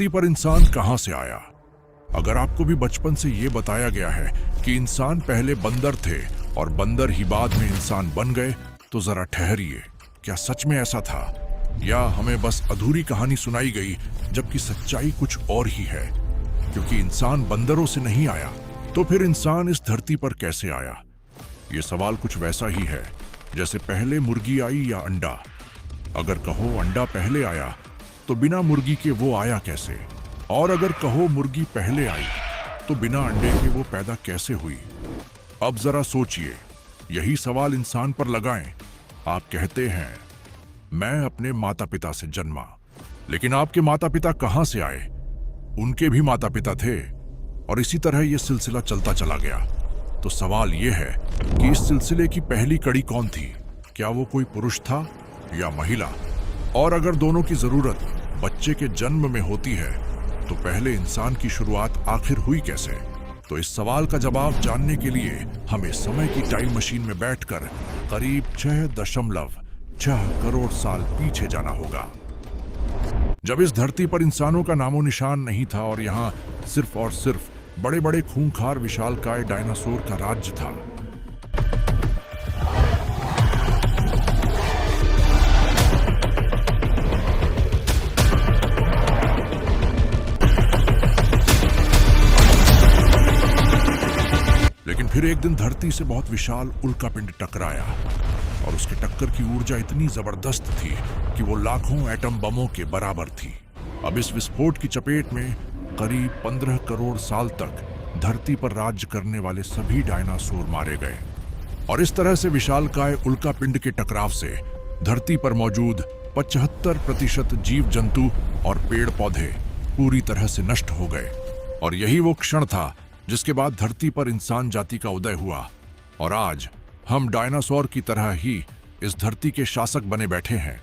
धरती पर इंसान कहां से आया? अगर आपको भी बचपन से ये बताया गया है कि इंसान पहले बंदर थे और बंदर ही बाद में इंसान बन गए, तो जरा ठहरिए, क्या सच में ऐसा था? या हमें बस अधूरी कहानी सुनाई गई, जबकि सच्चाई कुछ और ही है? क्योंकि इंसान बंदरों से नहीं आया, तो फिर इंसान इस धरती पर कैसे आया? ये सवाल कुछ वैसा ही है जैसे पहले मुर्गी आई या अंडा। अगर कहो अंडा पहले आया, तो बिना मुर्गी के वो आया कैसे? और अगर कहो मुर्गी पहले आई, तो बिना अंडे के वो पैदा कैसे हुई? अब जरा सोचिए, यही सवाल इंसान पर लगाएं। आप कहते हैं मैं अपने माता पिता से जन्मा, लेकिन आपके माता पिता कहां से आए? उनके भी माता पिता थे, और इसी तरह यह सिलसिला चलता चला गया। तो सवाल यह है कि इस सिलसिले की पहली कड़ी कौन थी? क्या वो कोई पुरुष था या महिला? और अगर दोनों की जरूरत बच्चे के जन्म में होती है, तो पहले इंसान की शुरुआत आखिर हुई कैसे? तो इस सवाल का जवाब जानने के लिए हमें समय की टाइम मशीन में बैठकर करीब 6.6 करोड़ साल पीछे जाना होगा, जब इस धरती पर इंसानों का नामो निशान नहीं था और यहाँ सिर्फ और सिर्फ बड़े बड़े खूंखार विशालकाय डायनासोर का राज्य था। लेकिन फिर एक दिन धरती से बहुत विशाल उल्कापिंड टकराया, और उसके टक्कर की ऊर्जा इतनी जबरदस्त थी कि वो लाखों एटम बमों के बराबर थी। अब इस विस्फोट की चपेट में करीब 15 करोड़ साल तक धरती पर राज्य करने वाले सभी डायनासोर मारे गए, और इस तरह से विशालकाय उल्कापिंड के टकराव से धरती पर मौजूद 75% जीव जंतु और पेड़ पौधे पूरी तरह से नष्ट हो गए। और यही वो क्षण था जिसके बाद धरती पर इंसान जाति का उदय हुआ, और आज हम डायनासोर की तरह ही इस धरती के शासक बने बैठे हैं।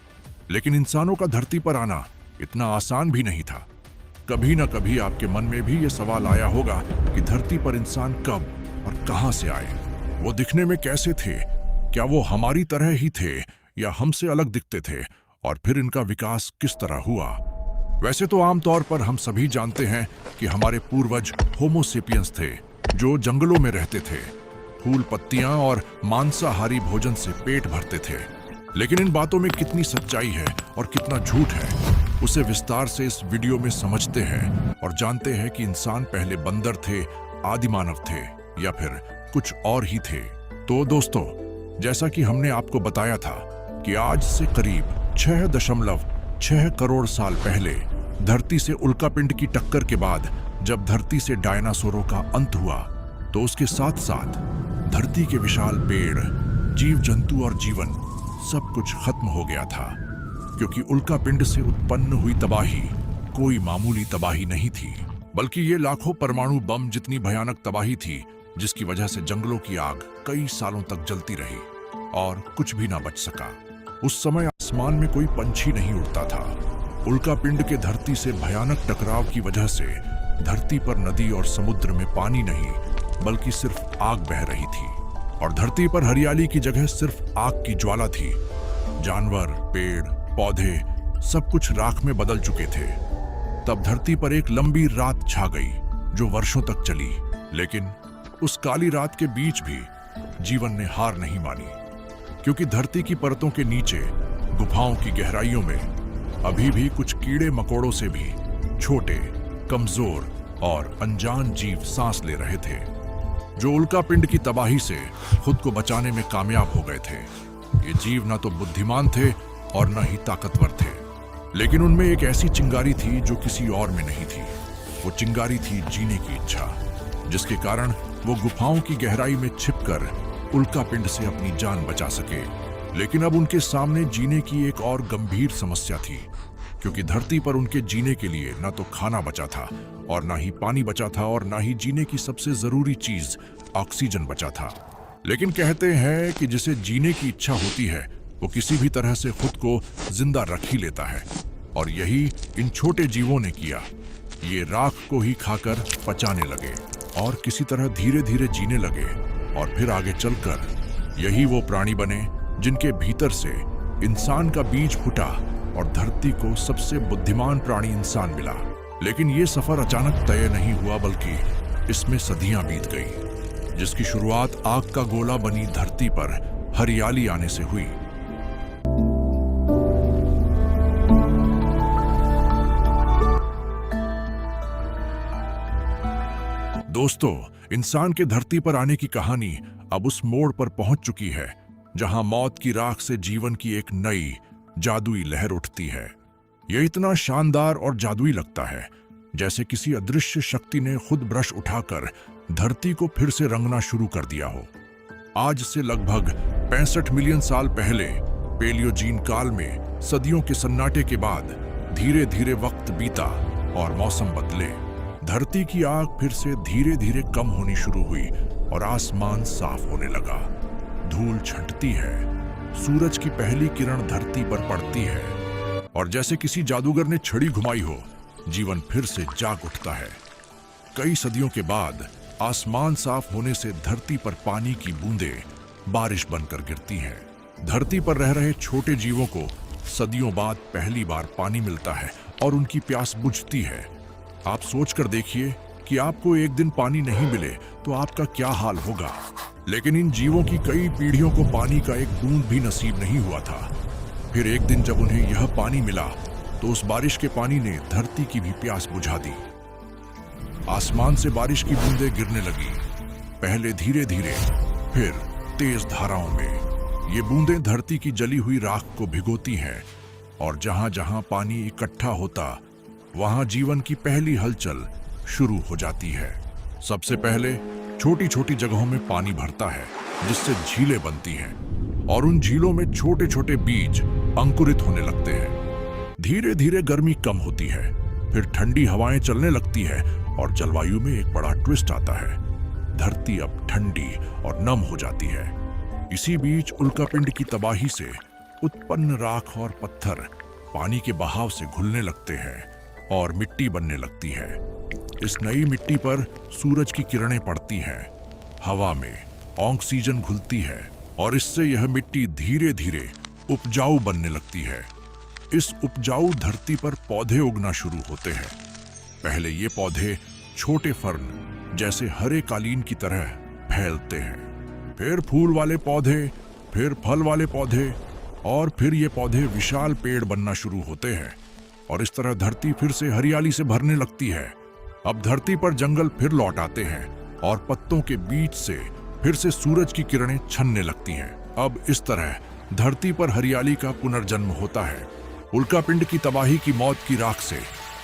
लेकिन इंसानों का धरती पर आना इतना आसान भी नहीं था। कभी न कभी आपके मन में भी ये सवाल आया होगा कि धरती पर इंसान कब और कहां से आए? वो दिखने में कैसे थे? क्या वो हमारी तरह ही थे या हमसे अलग दिखते थे? और फिर इनका विकास किस तरह हुआ? वैसे तो आमतौर पर हम सभी जानते हैं कि हमारे पूर्वज होमो सेपियंस थे, जो जंगलों में रहते थे, फूल पत्तियां और मांसाहारी भोजन से पेट भरते थे। लेकिन इन बातों में कितनी सच्चाई है और कितना झूठ है, उसे विस्तार से इस वीडियो में समझते हैं और जानते हैं कि इंसान पहले बंदर थे, आदि मानव थे, या फिर कुछ और ही थे। तो दोस्तों, जैसा कि हमने आपको बताया था कि आज से करीब 6.6 करोड़ साल पहले धरती से उल्कापिंड की टक्कर के बाद जब धरती से डायनासोरों का अंत हुआ, तो उसके साथ साथ धरती के विशाल पेड़, जीव जंतु और जीवन सब कुछ खत्म हो गया था। क्योंकि उल्कापिंड से उत्पन्न हुई तबाही कोई मामूली तबाही नहीं थी, बल्कि ये लाखों परमाणु बम जितनी भयानक तबाही थी, जिसकी वजह से जंगलों की आग कई सालों तक जलती रही और कुछ भी ना बच सका। उस समय आसमान में कोई पंछी नहीं उड़ता था। उल्कापिंड के धरती से भयानक टकराव की वजह से धरती पर नदी और समुद्र में पानी नहीं, बल्कि सिर्फ आग बह रही थी, और धरती पर हरियाली की जगह सिर्फ आग की ज्वाला थी। जानवर, पेड़, पौधे सब कुछ राख में बदल चुके थे। तब धरती पर एक लंबी रात छा गई, जो वर्षों तक चली। लेकिन उस काली रात के बीच भी जीवन ने हार नहीं मानी, क्योंकि धरती की परतों के नीचे गुफाओं की गहराइयों में अभी भी कुछ कीड़े मकोड़ों से भी छोटे, कमजोर और अनजान जीव सांस ले रहे थे, जो उल्कापिंड की तबाही से खुद को बचाने में कामयाब हो गए थे। ये जीव न तो बुद्धिमान थे और न ही ताकतवर थे, लेकिन उनमें एक ऐसी चिंगारी थी जो किसी और में नहीं थी। वो चिंगारी थी जीने की इच्छा, जिसके कारण वो गुफाओं की गहराई में छिपकर उल्कापिंड से अपनी जान बचा सके। लेकिन अब उनके सामने जीने की एक और गंभीर समस्या थी, क्योंकि धरती पर उनके जीने के लिए न तो खाना बचा था और न ही पानी बचा था, और न ही जीने की सबसे जरूरी चीज ऑक्सीजन बचा था। लेकिन कहते हैं कि जिसे जीने की इच्छा होती है, वो किसी भी तरह से खुद को जिंदा रख ही लेता है, और यही इन छोटे जीवों ने किया। ये राख को ही खाकर पचाने लगे और किसी तरह धीरे धीरे जीने लगे, और फिर आगे चलकर यही वो प्राणी बने जिनके भीतर से इंसान का बीज फूटा और धरती को सबसे बुद्धिमान प्राणी इंसान मिला। लेकिन ये सफर अचानक तय नहीं हुआ, बल्कि इसमें सदियां बीत गई, जिसकी शुरुआत आग का गोला बनी धरती पर हरियाली आने से हुई। दोस्तों, इंसान के धरती पर आने की कहानी अब उस मोड़ पर पहुंच चुकी है जहां मौत की राख से जीवन की एक नई जादुई लहर उठती है। यह इतना शानदार और जादुई लगता है जैसे किसी अदृश्य शक्ति ने खुद ब्रश उठाकर धरती को फिर से रंगना शुरू कर दिया हो। आज से लगभग 65 मिलियन साल पहले पेलियोजीन काल में सदियों के सन्नाटे के बाद धीरे धीरे वक्त बीता और मौसम बदले। धरती की आग फिर से धीरे धीरे कम होनी शुरू हुई और आसमान साफ होने लगा। धूल छंटती है, सूरज की पहली किरण धरती पर पड़ती है और जैसे किसी जादूगर ने छड़ी घुमाई हो, जीवन फिर से जाग उठता है। कई सदियों के बाद आसमान साफ होने से धरती पर पानी की बूंदें बारिश बनकर गिरती हैं। धरती पर रह रहे छोटे जीवों को सदियों बाद पहली बार पानी मिलता है और उनकी प्यास बुझती है। आप सोचकर देखिए कि आपको एक दिन पानी नहीं मिले तो आपका क्या हाल होगा। लेकिन इन जीवों की कई पीढ़ियों को पानी का एक बूंद भी नसीब नहीं हुआ था। फिर एक दिन जब उन्हें यह पानी मिला तो उस बारिश के पानी ने धरती की भी प्यास बुझा दी। आसमान से बारिश की बूंदें गिरने लगी, पहले धीरे धीरे, फिर तेज धाराओं में। ये बूंदें धरती की जली हुई राख को भिगोती हैं और जहां जहां पानी इकट्ठा होता वहां जीवन की पहली हलचल शुरू हो जाती है। सबसे पहले छोटी छोटी जगहों में पानी भरता है, जिससे झीलें बनती हैं और उन झीलों में छोटे छोटे बीज अंकुरित होने लगते हैं। धीरे धीरे गर्मी कम होती है, फिर ठंडी हवाएं चलने लगती है और जलवायु में एक बड़ा ट्विस्ट आता है। धरती अब ठंडी और नम हो जाती है। इसी बीच उल्कापिंड की तबाही से उत्पन्न राख और पत्थर पानी के बहाव से घुलने लगते हैं और मिट्टी बनने लगती है। इस नई मिट्टी पर सूरज की किरणें पड़ती हैं, हवा में ऑक्सीजन घुलती है और इससे यह मिट्टी धीरे धीरे उपजाऊ बनने लगती है। इस उपजाऊ धरती पर पौधे उगना शुरू होते हैं। पहले ये पौधे छोटे फर्न जैसे हरे कालीन की तरह फैलते हैं, फिर फूल वाले पौधे, फिर फल वाले पौधे और फिर ये पौधे विशाल पेड़ बनना शुरू होते हैं और इस तरह धरती फिर से हरियाली से भरने लगती है। अब धरती पर जंगल फिर लौट आते हैं और पत्तों के बीच से फिर से सूरज की किरणें छनने लगती हैं। अब इस तरह धरती पर हरियाली का पुनर्जन्म होता है। उल्कापिंड की तबाही की मौत की राख से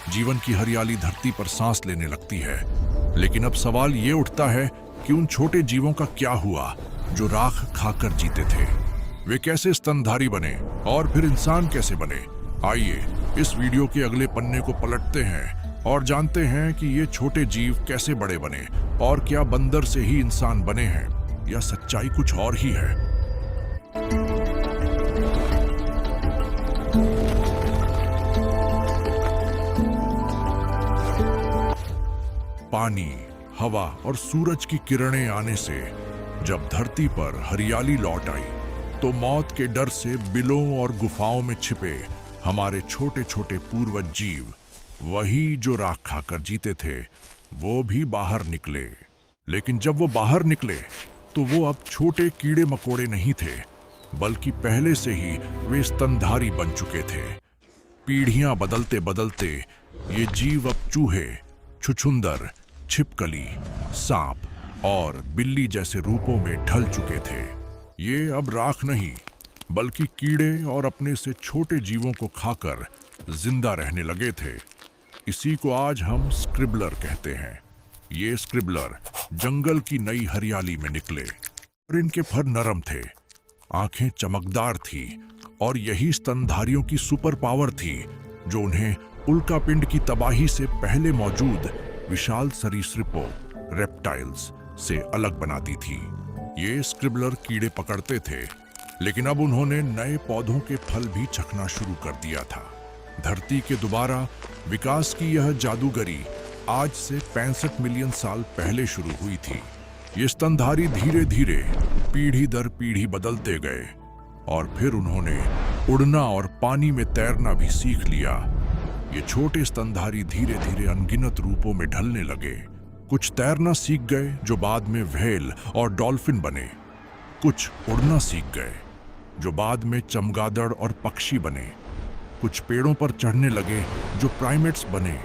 जीवन की हरियाली धरती पर सांस लेने लगती है। लेकिन अब सवाल ये उठता है कि उन छोटे जीवों का क्या हुआ जो राख खाकर जीते थे। वे कैसे स्तनधारी बने और फिर इंसान कैसे बने? आइए इस वीडियो के अगले पन्ने को पलटते हैं और जानते हैं कि ये छोटे जीव कैसे बड़े बने और क्या बंदर से ही इंसान बने हैं या सच्चाई कुछ और ही है। पानी, हवा और सूरज की किरणें आने से जब धरती पर हरियाली लौट आई तो मौत के डर से बिलों और गुफाओं में छिपे हमारे छोटे छोटे पूर्वज जीव, वही जो राख खाकर जीते थे, वो भी बाहर निकले। लेकिन जब वो बाहर निकले तो वो अब छोटे कीड़े मकोड़े नहीं थे, बल्कि पहले से ही वे स्तनधारी बन चुके थे। पीढ़ियां बदलते बदलते ये जीव अब चूहे, छुछुंदर, छिपकली, सांप और बिल्ली जैसे रूपों में ढल चुके थे। ये अब राख नहीं, बल्कि कीड़े और अपने से छोटे जीवों को खाकर जिंदा रहने लगे थे। इसी को आज हम स्क्रिबलर कहते हैं। ये स्क्रिबलर जंगल की नई हरियाली में निकले और इनके फर नरम थे, आंखें चमकदार थी और यही स्तनधारियों की सुपर पावर थी जो उन्हें उल्कापिंड की तबाही से पहले मौजूद विशाल सरीसृपों, रेप्टाइल्स से अलग बनाती थी। ये स्क्रिबलर कीड़े पकड़ते थे, लेकिन अब उन्होंने नए पौधों के फल भी चखना शुरू कर दिया था। धरती के दोबारा विकास की यह जादूगरी आज से 65 मिलियन साल पहले शुरू हुई थी। ये स्तनधारी धीरे धीरे पीढ़ी दर पीढ़ी बदलते गए और फिर उन्होंने उड़ना और पानी में तैरना भी सीख लिया। ये छोटे स्तनधारी धीरे धीरे अनगिनत रूपों में ढलने लगे। कुछ तैरना सीख गए जो बाद में व्हेल और डॉल्फिन बने, कुछ उड़ना सीख गए जो बाद में चमगादड़ और पक्षी बने, कुछ पेड़ों पर चढ़ने लगे जो प्राइमेट्स बने,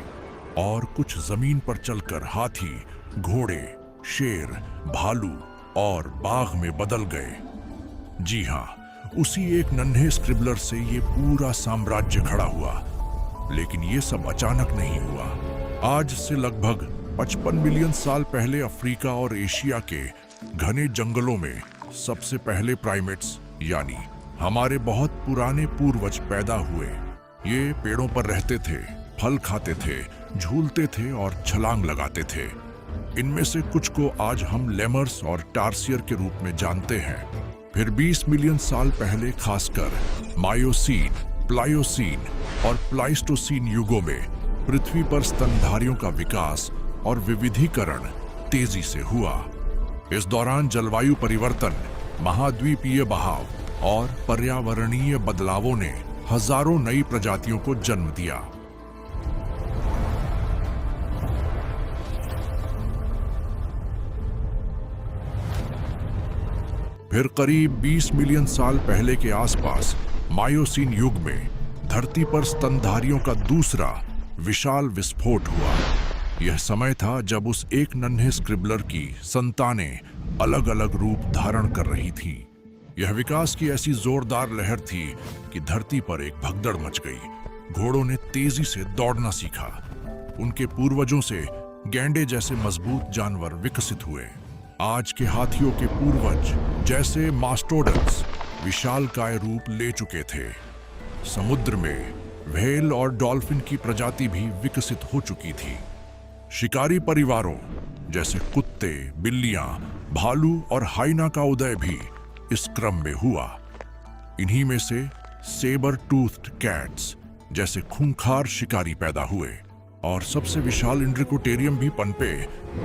और कुछ जमीन पर चलकर हाथी, घोड़े, शेर, भालू और बाघ में बदल गए। जी हाँ, उसी एक नन्हे स्क्रिबलर से ये पूरा साम्राज्य खड़ा हुआ। लेकिन ये सब अचानक नहीं हुआ। आज से लगभग 55 मिलियन साल पहले अफ्रीका और एशिया के घने जंगलों में सबसे पहले प्राइमेट्स यानी हमारे बहुत पुराने पूर्वज पैदा हुए। ये पेड़ों पर रहते थे, फल खाते थे, झूलते थे और छलांग लगाते थे। इनमें से कुछ को आज हम लेमर्स और टार्सियर के रूप में जानते हैं। फिर 20 मिलियन साल पहले खासकर मायोसीन, प्लायोसीन और प्लाइस्टोसीन युगों में पृथ्वी पर स्तनधारियों का विकास और विविधीकरण तेजी से हुआ। इस दौरान जलवायु परिवर्तन, महाद्वीपीय बहाव और पर्यावरणीय बदलावों ने हजारों नई प्रजातियों को जन्म दिया। फिर करीब 20 मिलियन साल पहले के आसपास मायोसीन युग में धरती पर स्तनधारियों का दूसरा विशाल विस्फोट हुआ। यह समय था जब उस एक नन्हे स्क्रिबलर की संतानें अलग अलग रूप धारण कर रही थीं। यह विकास की ऐसी जोरदार लहर थी कि धरती पर एक भगदड़ मच गई। घोड़ों ने तेजी से दौड़ना सीखा। उनके पूर्वजों से गैंडे जैसे मजबूत जानवर विकसित हुए। आज के हाथियों के पूर्वज जैसे मास्टोडन्स विशालकाय रूप ले चुके थे। समुद्र में व्हेल और डॉल्फिन की प्रजाति भी विकसित हो चुकी थी। शिकारी परिवारों जैसे कुत्ते, बिल्लियां, भालू और हाइना का उदय भी इस क्रम में हुआ। इन्हीं में से सेबर टूथ्ड कैट्स जैसे खूंखार शिकारी पैदा हुए और सबसे विशाल इंड्रिकोटेरियम भी पनपे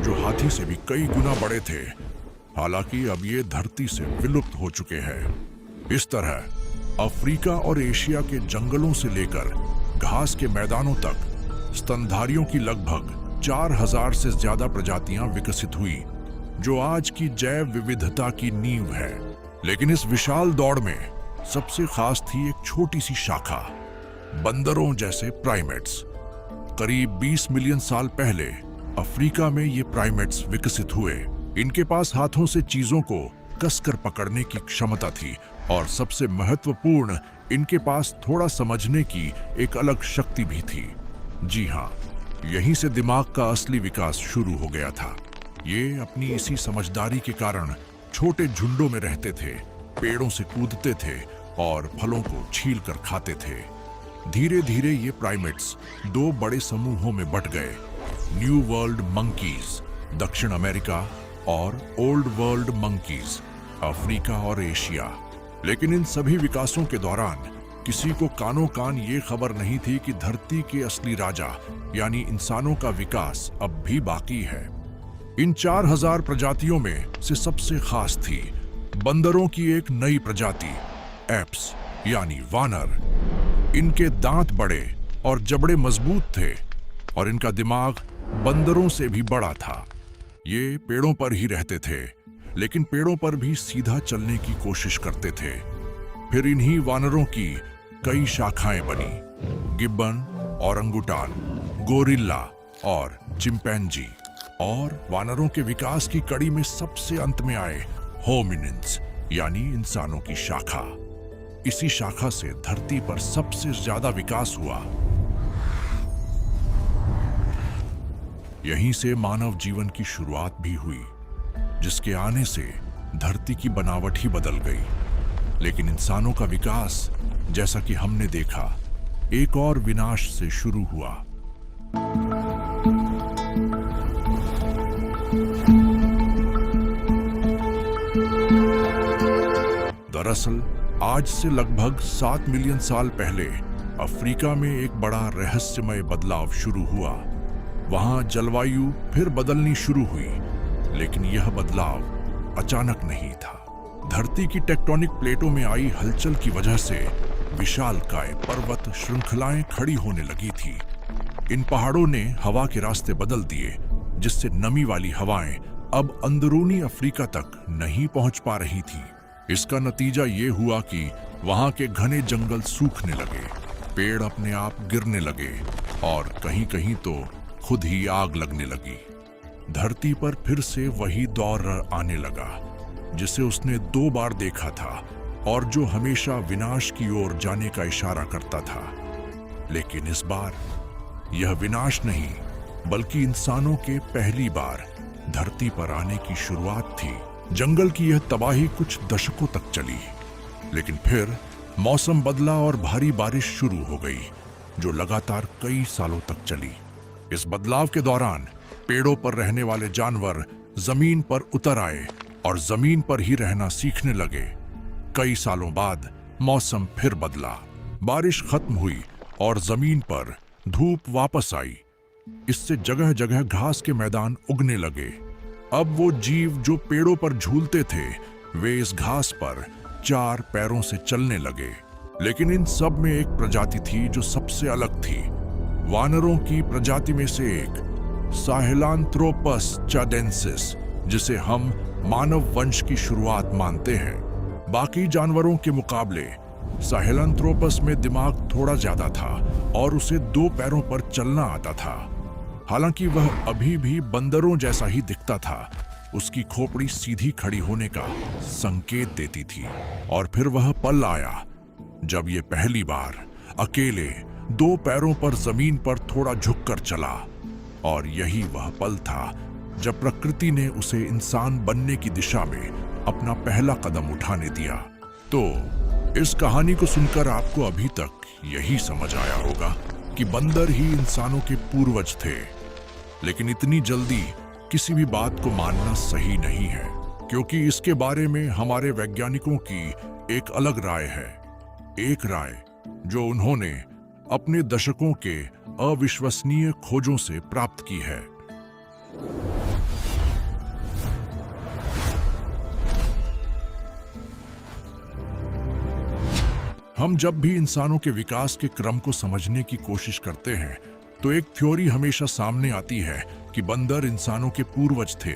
जो हाथी से भी कई गुना बड़े थे। हालांकि अब ये धरती से विलुप्त हो चुके हैं। इस तरह अफ्रीका और एशिया के जंगलों से लेकर घास के मैदानों तक स्तनधारियों की लगभग 4000 से ज्यादा प्रजातियां विकसित हुई, जो आज की जैव विविधता की नींव है। लेकिन इस विशाल दौड़ में सबसे खास थी एक छोटी सी शाखा, बंदरों जैसे प्राइमेट्स। करीब 20 मिलियन साल पहले अफ्रीका में ये प्राइमेट्स विकसित हुए। इनके पास हाथों से चीजों को कसकर पकड़ने की क्षमता थी और सबसे महत्वपूर्ण, इनके पास थोड़ा समझने की एक अलग शक्ति भी थी। जी हाँ, यहीं से दिमाग का असली विकास शुरू हो गया था। ये अपनी इसी समझदारी के कारण छोटे झुंडों में रहते थे, पेड़ों से कूदते थे और फलों को छील कर खाते थे। धीरे धीरे ये प्राइमेट्स 2 बड़े समूहों में बंट गए, न्यू वर्ल्ड मंकीज दक्षिण अमेरिका और ओल्ड वर्ल्ड मंकीज अफ्रीका और एशिया। लेकिन इन सभी विकासों के दौरान किसी को कानो कान ये खबर नहीं थी कि धरती के असली राजा यानी इंसानों का विकास अब भी बाकी है। इन 4000 प्रजातियों में से सबसे खास थी बंदरों की एक नई प्रजाति, एप्स यानी वानर। इनके दांत बड़े और जबड़े मजबूत थे और इनका दिमाग बंदरों से भी बड़ा था। ये पेड़ों पर ही रहते थे, लेकिन पेड़ों पर भी सीधा चलने की कोशिश करते थे। फिर इन्हीं वानरों की कई शाखाएं बनी, गिब्बन, ओरंगुटान, गोरिल्ला और चिंपैंजी। और वानरों के विकास की कड़ी में सबसे अंत में आए होमिनिन्स यानी इंसानों की शाखा। इसी शाखा से धरती पर सबसे ज्यादा विकास हुआ। यहीं से मानव जीवन की शुरुआत भी हुई, जिसके आने से धरती की बनावट ही बदल गई। लेकिन इंसानों का विकास, जैसा कि हमने देखा, एक और विनाश से शुरू हुआ। दरअसल आज से लगभग 7 मिलियन साल पहले अफ्रीका में एक बड़ा रहस्यमय बदलाव शुरू हुआ। वहां जलवायु फिर बदलनी शुरू हुई, लेकिन यह बदलाव अचानक नहीं था। धरती की टेक्टोनिक प्लेटों में आई हलचल की वजह से विशालकाय पर्वत श्रृंखलाएं खड़ी होने लगी थी इन पहाड़ों ने हवा के रास्ते बदल दिए, जिससे नमी वाली हवाएं अब अंदरूनी अफ्रीका तक नहीं पहुंच पा रही थी। इसका नतीजा ये हुआ कि वहां के घने जंगल सूखने लगे, पेड़ अपने आप गिरने लगे और कहीं कहीं तो खुद ही आग लगने लगी। धरती पर फिर से वही दौर आने लगा जिसे उसने 2 बार देखा था और जो हमेशा विनाश की ओर जाने का इशारा करता था। लेकिन इस बार यह विनाश नहीं, बल्कि इंसानों के पहली बार धरती पर आने की शुरुआत थी। जंगल की यह तबाही कुछ दशकों तक चली, लेकिन फिर मौसम बदला और भारी बारिश शुरू हो गई, जो लगातार कई सालों तक चली। इस बदलाव के दौरान पेड़ों पर रहने वाले जानवर जमीन पर उतर आए और जमीन पर ही रहना सीखने लगे। कई सालों बाद मौसम फिर बदला, बारिश खत्म हुई और जमीन पर धूप वापस आई। इससे जगह जगह घास के मैदान उगने लगे। अब वो जीव जो पेड़ों पर झूलते थे, वे इस घास पर 4 पैरों से चलने लगे। लेकिन इन सब में एक प्रजाति थी जो सबसे अलग थी। वानरों की प्रजाति में से एक, साहेलांथ्रोपस चाडेंसिस, जिसे हम मानव वंश की शुरुआत मानते हैं। बाकी जानवरों के मुकाबले साहेलांथ्रोपस में दिमाग थोड़ा ज्यादा था और उसे 2 पैरों पर चलना आता था। हालांकि वह अभी भी बंदरों जैसा ही दिखता था। उसकी खोपड़ी सीधी खड़ी होने का संकेत देती थी। और फिर वह पल आया जब ये पहली बार अकेले 2 पैरों पर जमीन पर थोड़ा झुककर चला। और यही वह पल था जब प्रकृति ने उसे इंसान बनने की दिशा में अपना पहला कदम उठाने दिया। तो इस कहानी को सुनकर आपको अभी तक यही समझ आया होगा कि बंदर ही इंसानों के पूर्वज थे। लेकिन इतनी जल्दी किसी भी बात को मानना सही नहीं है, क्योंकि इसके बारे में हमारे वैज्ञानिकों की एक अलग राय है। एक राय जो उन्होंने अपने दशकों के अविश्वसनीय खोजों से प्राप्त की है। हम जब भी इंसानों के विकास के क्रम को समझने की कोशिश करते हैं, तो एक थ्योरी हमेशा सामने आती है कि बंदर इंसानों के पूर्वज थे।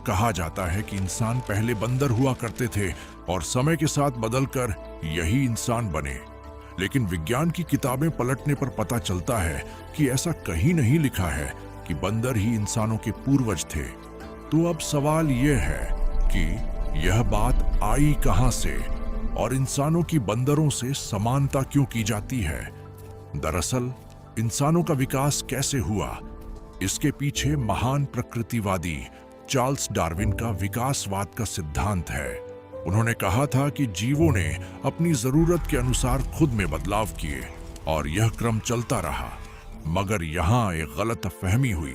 कहा जाता है कि इंसान पहले बंदर हुआ करते थे और समय के साथ बदलकर यही इंसान बने। लेकिन विज्ञान की किताबें पलटने पर पता चलता है कि ऐसा कहीं नहीं लिखा है कि बंदर ही इंसानों के पूर्वज थे। तो अब सवाल यह है कि यह बात आई कहां से और इंसानों की बंदरों से समानता क्यों की जाती है? दरअसल इंसानों का विकास कैसे हुआ, इसके पीछे महान प्रकृतिवादी चार्ल्स डार्विन का विकासवाद का सिद्धांत है। उन्होंने कहा था कि जीवों ने अपनी जरूरत के अनुसार खुद में बदलाव किए और यह क्रम चलता रहा। मगर यहां एक गलतफहमी हुई।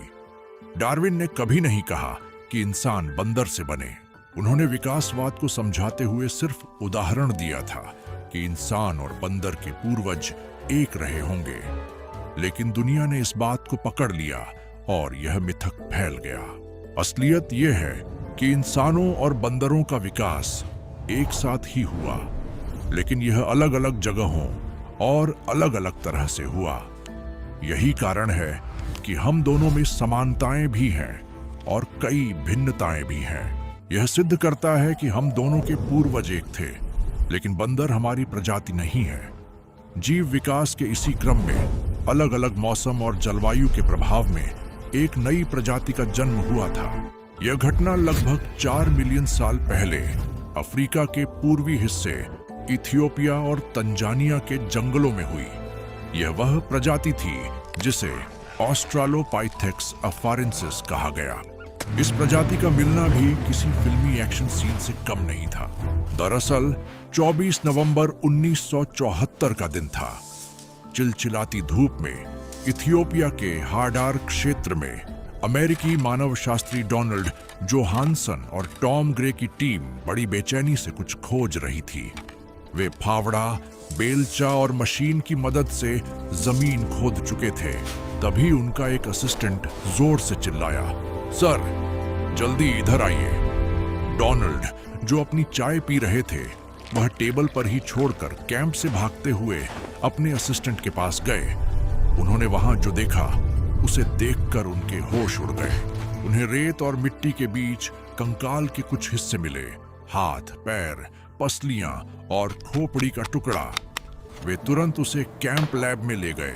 डार्विन ने कभी नहीं कहा कि इंसान बंदर से बने। उन्होंने विकासवाद को समझाते हुए सिर्फ उदाहरण दिया था कि इंसान और बंदर के पूर्वज एक रहे होंगे। लेकिन दुनिया ने इस बात को पकड़ लिया और यह मिथक फैल गया। असलियत यह है कि इंसानों और बंदरों का विकास एक साथ ही हुआ, लेकिन यह अलग अलग जगहों और अलग अलग तरह से हुआ। यही कारण है कि हम दोनों में समानताएं भी हैं और कई भिन्नताएं भी हैं। यह सिद्ध करता है कि हम दोनों के पूर्वज एक थे, लेकिन बंदर हमारी प्रजाति नहीं है। जीव विकास के इसी क्रम में अलग अलग मौसम और जलवायु के प्रभाव में एक नई प्रजाति का जन्म हुआ था। यह घटना लगभग 4 मिलियन साल पहले अफ्रीका के पूर्वी हिस्से इथियोपिया और तंजानिया के जंगलों में हुई। यह वह प्रजाति थी जिसे ऑस्ट्रालोपाइथेक्स अफारेंसिस कहा गया। इस प्रजाति का मिलना भी किसी फिल्मी एक्शन सीन से कम नहीं था। दरअसल 24 नवंबर 1974 का दिन था। चिलचिलाती धूप में इथियोपिया के हाडार क्षेत्र में अमेरिकी मानवशास्त्री डोनाल्ड जोहानसन और टॉम ग्रे की टीम बड़ी बेचैनी से कुछ खोज रही थी। वे फावड़ा, बेलचा और मशीन की मदद से जमीन खोद चुके थे। तभी उनका एक असिस्टेंट जोर से चिल्लाया, सर, जल्दी इधर आइए। डोनाल्ड, जो अपनी चाय पी रहे थे, वह टेबल पर ही छोड़कर कैंप से भागते हुए अपने असिस्टेंट के पास गए। उन्होंने वहां जो देखा उसे देखकर उनके होश उड़ गए। उन्हें रेत और मिट्टी के बीच कंकाल के कुछ हिस्से मिले, हाथ, पैर, पसलियां और खोपड़ी का टुकड़ा। वे तुरंत उसे कैंप लैब में ले गए।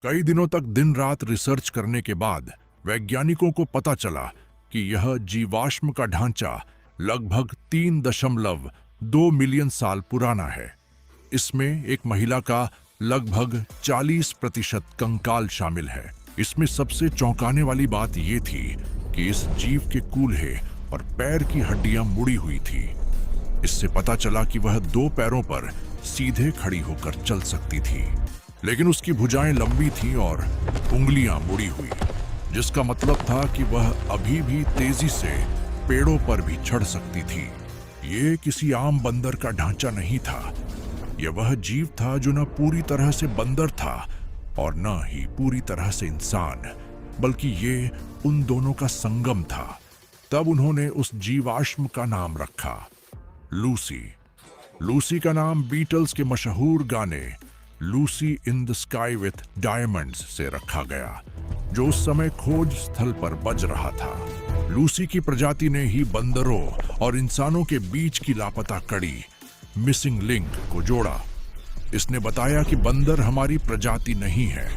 कई दिनों तक दिन रात रिसर्च करने के बाद वैज्ञानिकों को पता चला कि यह जीवाश्म का ढांचा लगभग 3.2 मिलियन साल पुराना है। इसमें एक महिला का लगभग 40% कंकाल शामिल है। इसमें सबसे चौंकाने वाली बात यह थी कि इस जीव के कूल्हे और पैर की हड्डियां मुड़ी हुई थी। इससे पता चला कि वह 2 पैरों पर सीधे खड़ी होकर चल सकती थी, लेकिन उसकी भुजाएं लंबी थीं और उंगलियां मुड़ी हुई, जिसका मतलब था कि वह अभी भी तेजी से पेड़ों पर भी चढ़ सकती थी। ये किसी आम बंदर का ढांचा नहीं था। यह वह जीव था जो न पूरी तरह से बंदर था और न ही पूरी तरह से इंसान, बल्कि ये उन दोनों का संगम था। तब उन्होंने उस जीवाश्म का नाम रखा लूसी। लूसी का नाम बीटल्स के मशहूर गाने Lucy in the sky with diamonds से रखा गया, जो उस समय खोज स्थल पर बज रहा था। लूसी की प्रजाति ने ही बंदरों और इंसानों के बीच की लापता कड़ी, मिसिंग लिंक को जोड़ा। इसने बताया कि बंदर हमारी प्रजाति नहीं है,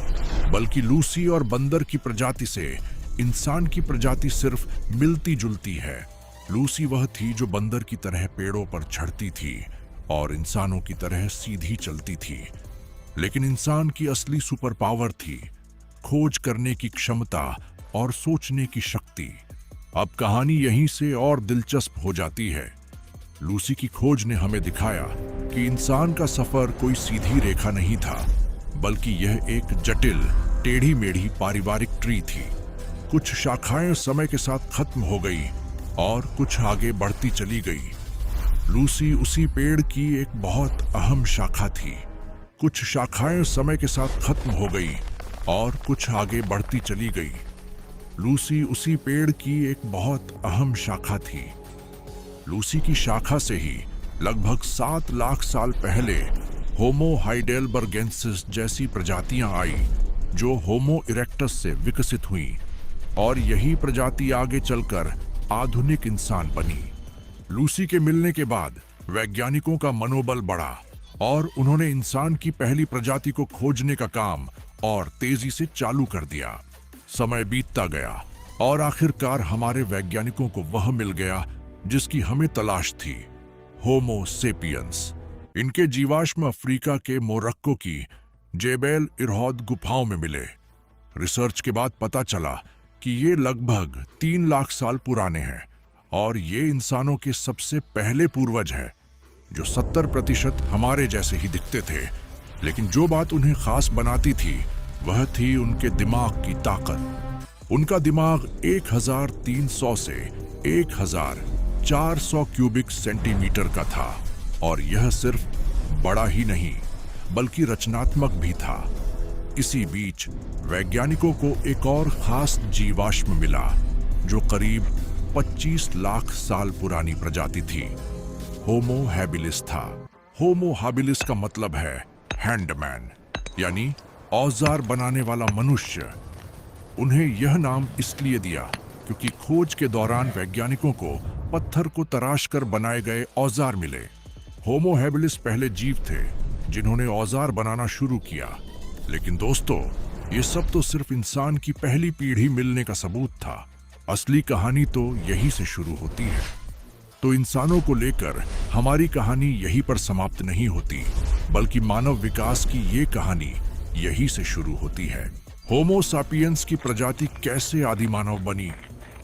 बल्कि लूसी और बंदर की प्रजाति से इंसान की प्रजाति सिर्फ मिलती जुलती है। लूसी वह थी जो बंदर की तरह पेड़ों पर चढ़ती थी और इंसानों की तरह सीधी चलती थी, लेकिन इंसान की असली सुपर पावर थी खोज करने की क्षमता और सोचने की शक्ति। अब कहानी यहीं से और दिलचस्प हो जाती है। लूसी की खोज ने हमें दिखाया कि इंसान का सफर कोई सीधी रेखा नहीं था, बल्कि यह एक जटिल, टेढ़ी मेढ़ी पारिवारिक ट्री थी। कुछ शाखाएं समय के साथ खत्म हो गई और कुछ आगे बढ़ती चली गई। लूसी उसी पेड़ की एक बहुत अहम शाखा थी। कुछ शाखाएं समय के साथ खत्म हो गई और कुछ आगे बढ़ती चली गई। लूसी उसी पेड़ की एक बहुत अहम शाखा थी। लूसी की शाखा से ही लगभग 7 लाख साल पहले होमो हाइडेलबर्गेंसिस जैसी प्रजातियां आई, जो होमो इरेक्टस से विकसित हुई, और यही प्रजाति आगे चलकर आधुनिक इंसान बनी। लूसी के मिलने के बाद वैज्ञानिकों का मनोबल बढ़ा और उन्होंने इंसान की पहली प्रजाति को खोजने का काम और तेजी से चालू कर दिया। समय बीतता गया और आखिरकार हमारे वैज्ञानिकों को वह मिल गया जिसकी हमें तलाश थी, होमो सेपियंस। इनके जीवाश्म अफ्रीका के मोरक्को की जेबेल इरहौद गुफाओं में मिले। रिसर्च के बाद पता चला कि ये लगभग 3 लाख साल पुराने हैं और ये इंसानों के सबसे पहले पूर्वज हैं, जो 70% हमारे जैसे ही दिखते थे। लेकिन जो बात उन्हें खास बनाती थी वह थी उनके दिमाग की ताकत। उनका दिमाग 1300 से 1400 क्यूबिक सेंटीमीटर का था, और यह सिर्फ बड़ा ही नहीं बल्कि रचनात्मक भी था। इसी बीच वैज्ञानिकों को एक और खास जीवाश्म मिला, जो करीब 25 लाख साल पुरानी प्रजाति थी। होमो हैबिलिस था। होमो हैबिलिस का मतलब है हैंडमैन, यानी औजार बनाने वाला मनुष्य। उन्हें यह नाम इसलिए दिया क्योंकि खोज के दौरान वैज्ञानिकों को पत्थर को तराश कर बनाए गए औजार मिले। होमो हैबिलिस पहले जीव थे जिन्होंने औजार बनाना शुरू किया। लेकिन दोस्तों, ये सब तो सिर्फ इंसान की पहली पीढ़ी मिलने का सबूत था। असली कहानी तो यहीं से शुरू होती है। तो इंसानों को लेकर हमारी कहानी यहीं पर समाप्त नहीं होती, बल्कि मानव विकास की ये कहानी यहीं से शुरू होती है। होमो सापियंस की प्रजाति कैसे आदिमानव बनी,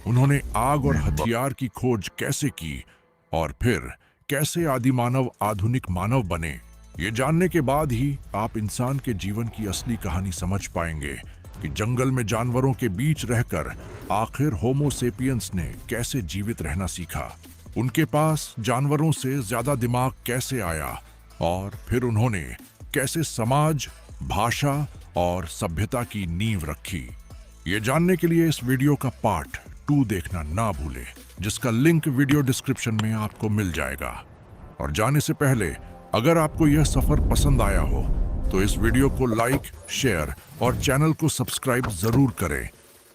उन्होंने आग और हथियार की खोज कैसे की, और फिर कैसे आदिमानव आधुनिक मानव बने, ये जानने के बाद ही आप इंसान के जीवन की असली कहानी समझ पाएंगे कि जंगल में जानवरों के बीच रहकर आखिर होमो सेपियंस ने कैसे जीवित रहना सीखा। उनके पास जानवरों से ज्यादा दिमाग कैसे आया, और फिर उन्होंने कैसे समाज, भाषा और सभ्यता की नींव रखी। ये जानने के लिए इस वीडियो का पार्ट 2 देखना ना भूले, जिसका लिंक वीडियो डिस्क्रिप्शन में आपको मिल जाएगा। और जाने से पहले अगर आपको यह सफर पसंद आया हो तो इस वीडियो को लाइक, शेयर और चैनल को सब्सक्राइब जरूर करें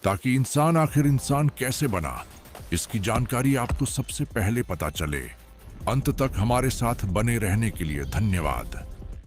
ताकि इंसान आखिर इंसान कैसे बना इसकी जानकारी आपको सबसे पहले पता चले। अंत तक हमारे साथ बने रहने के लिए धन्यवाद।